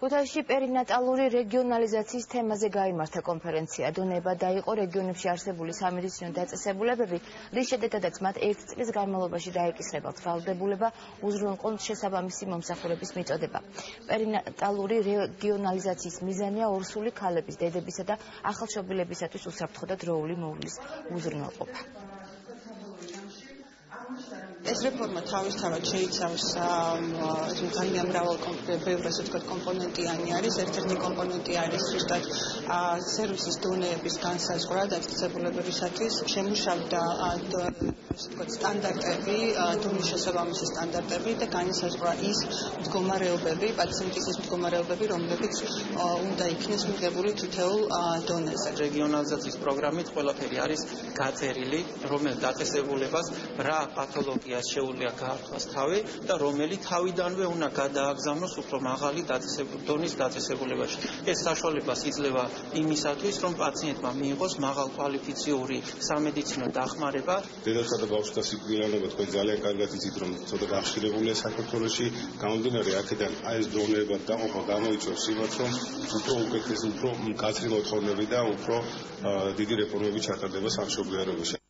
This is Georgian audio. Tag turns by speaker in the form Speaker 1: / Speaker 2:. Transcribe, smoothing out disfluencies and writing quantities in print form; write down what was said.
Speaker 1: ქუთაისში პერინატალური რეგიონალიზაციის თემაზე გაიმართა კონფერენცია. დონება დაიყო რეგიონებში არსებული სამედიცინო დაწესებულებები, რის შედეგადაც მათ 1 წლის განმავლობაში დაეკისრებათ ვალდებულება უზრუნველყოს შესაბამისი მომსახურების მიწოდება. პერინატალური რეგიონალიზაციის მიზანია ორსული ქალების, დედებისა და ახალშობილებისათვის უსაფრთხო და დროული მოვლის უზრუნველყოფა.
Speaker 2: ეს რეფორმა თავისთავად შეიცავს ძალიან მრავალ კომპონენტიანი არის. ერთ-ერთი კომპონენტი არის ზუსტად სერვისის დონეების განსაზღვრა დაწესებულებებისათვის შემუშავდა სტანდარტები, დონის შესაბამისი სტანდარტები და განისაზღვრა ის მდგომარეობები, პაციენტის ის მდგომარეობები, რომლებიც უნდა იქნეს მიღებული თითოეულ დონეზე.
Speaker 3: რეგიონალიზაციის პროგრამით ყველაფერი არის გაწერილი, რომელ დაწესებულებას რა პათოლოგია შეუძლია გაართვას თავი და რომელი თავიდანვე უნდა გადააგზავნოს უფრო მაღალი დონის დაწესებულებაში. ეს საშუალებას იძლევა იმისათვის, რომ პაციენტმა მიიღოს მაღალკვალიფიციური სამედიცინო დახმარება.
Speaker 4: დედასა და ბავშვთა სიკვდილიანობა თქვენ ძალიან კარგად იცით, რომ ცოტა გახშირებულია საქართველოში. გამომდინარე აქედან ეს დონეებად დაყოფა გამოიწვევს იმას, რომ უფრო უკეთესი, უფრო გაცრილ მოთხოვნები და უფრო დიდი რეფორმები ჩატარდება სამშობლოებაში.